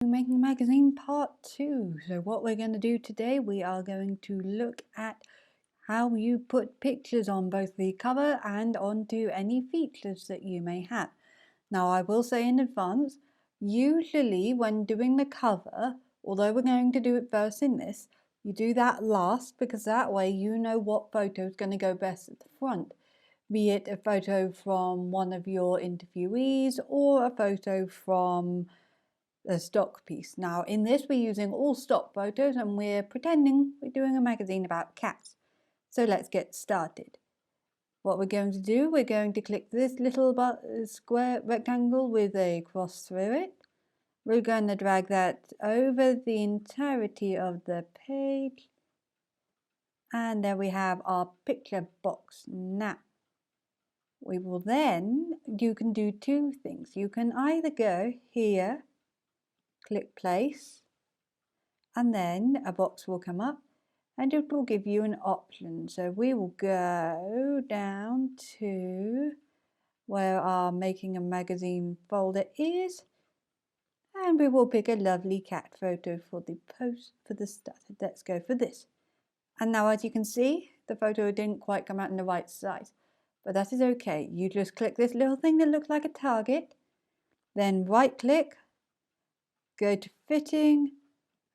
Making a Magazine Part 2. So what we're going to do today, we are going to look at how you put pictures on both the cover and onto any features that you may have. Now I will say in advance, usually when doing the cover, although we're going to do it first in this, you do that last because that way you know what photo is going to go best at the front. Be it a photo from one of your interviewees or a photo from a stock piece. Now in this we're using all stock photos and we're pretending we're doing a magazine about cats. So let's get started. What we're going to do, we're going to click this little square rectangle with a cross through it. We're going to drag that over the entirety of the page. And there we have our picture box. Now, we will then, you can do two things. You can either go here, click place, and then a box will come up and it will give you an option. So we will go down to where our making a magazine folder is, and we will pick a lovely cat photo for the post for the start. Let's go for this. And now as you can see, the photo didn't quite come out in the right size, but that is okay. You just click this little thing that looks like a target, then right click, go to fitting,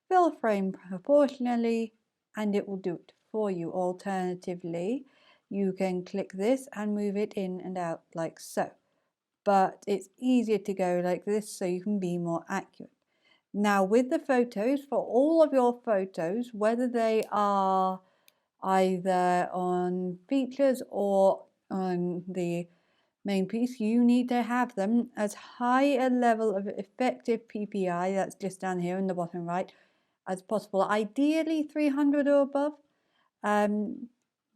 fill frame proportionally, and it will do it for you. Alternatively, you can click this and move it in and out like so. But it's easier to go like this so you can be more accurate. Now with the photos, for all of your photos, whether they are either on features or on the main piece, you need to have them as high a level of effective PPI, that's just down here in the bottom right, as possible. Ideally 300 or above,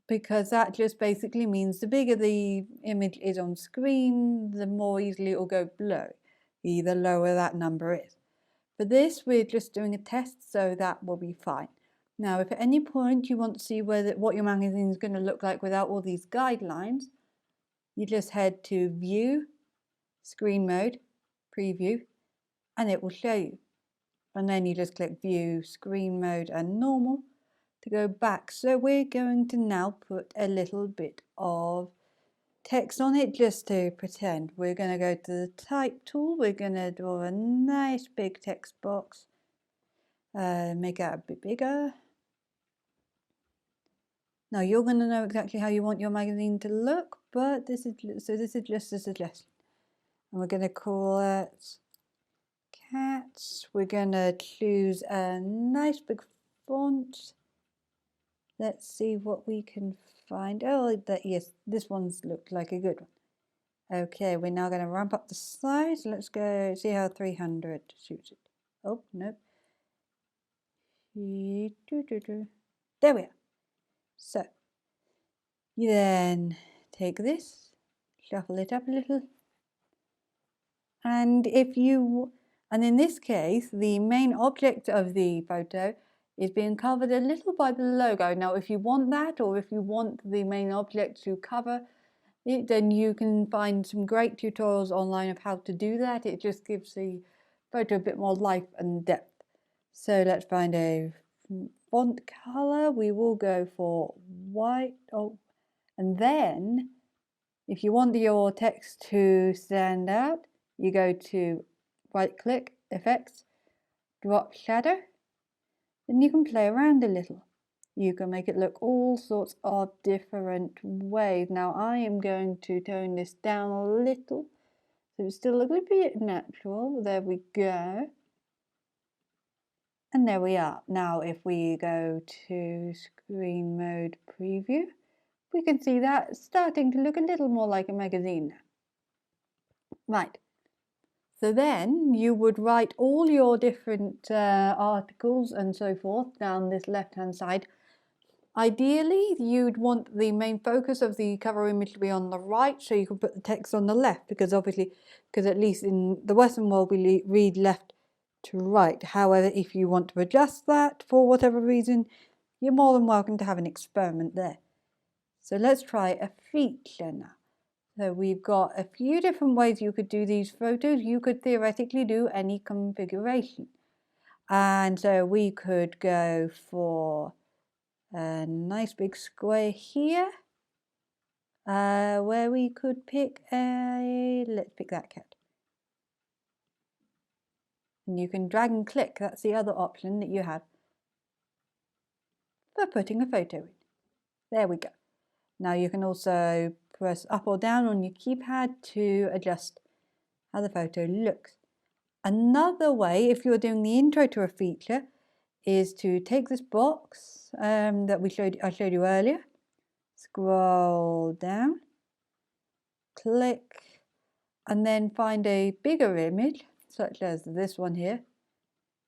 because that just basically means the bigger the image is on screen, the more easily it will go blurry, the lower that number is. For this, we're just doing a test, so that will be fine. Now, if at any point you want to see what your magazine is going to look like without all these guidelines, you just head to View, Screen Mode, Preview, and it will show you. And then you just click View, Screen Mode, and Normal to go back. So we're going to now put a little bit of text on it just to pretend. We're going to go to the Type tool. We're going to draw a nice big text box. Make it a bit bigger. Now you're going to know exactly how you want your magazine to look, but this is just a suggestion. And we're going to call it Cats. We're going to choose a nice big font. Let's see what we can find. Oh, yes, this one's looked like a good one. Okay, we're now going to ramp up the size. Let's go see how 300 suits it. Oh, nope. There we are. So, you then take this, shuffle it up a little, and in this case, the main object of the photo is being covered a little by the logo. Now, if you want that, or if you want the main object to cover it, then you can find some great tutorials online of how to do that. It just gives the photo a bit more life and depth. So let's find a font color. We will go for white. Oh, and then if you want your text to stand out, you go to right click, effects, drop shadow, then you can play around a little. You can make it look all sorts of different ways. Now I am going to tone this down a little so it's still a good bit natural. There we go. And there we are. Now if we go to screen mode preview, we can see that starting to look a little more like a magazine now. Right. So then you would write all your different articles and so forth down this left-hand side. Ideally, you'd want the main focus of the cover image to be on the right, so you can put the text on the left, because at least in the Western world we read left to right. However, if you want to adjust that for whatever reason, you're more than welcome to have an experiment there. So let's try a feature now. So we've got a few different ways you could do these photos. You could theoretically do any configuration. And so we could go for a nice big square here, where we could pick let's pick that cat. And you can drag and click, that's the other option that you have for putting a photo in. There we go. Now you can also press up or down on your keypad to adjust how the photo looks. Another way, if you're doing the intro to a feature, is to take this box that I showed you earlier, scroll down, click, and then find a bigger image, such as this one here,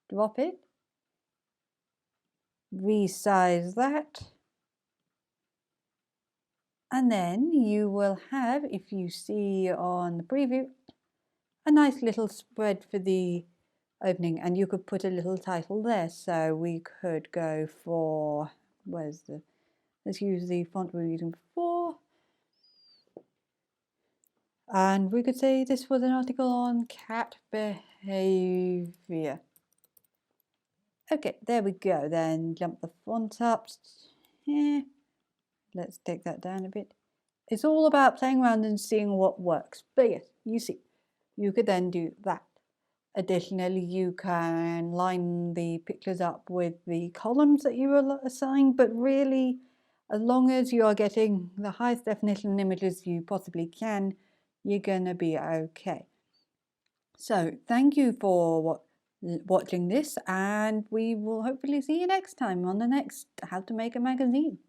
drop it, resize that, and then you will have, if you see on the preview, a nice little spread for the opening, and you could put a little title there. So we could go for, let's use the font we were using before, and we could say this was an article on cat behavior. Okay, there we go. Then jump the font up. Let's take that down a bit. It's all about playing around and seeing what works. But yes, you see, you could then do that. Additionally, you can line the pictures up with the columns that you were assigned, but really, as long as you are getting the highest definition images you possibly can, you're going to be okay. So thank you for watching this, and we will hopefully see you next time on the next How to Make a Magazine.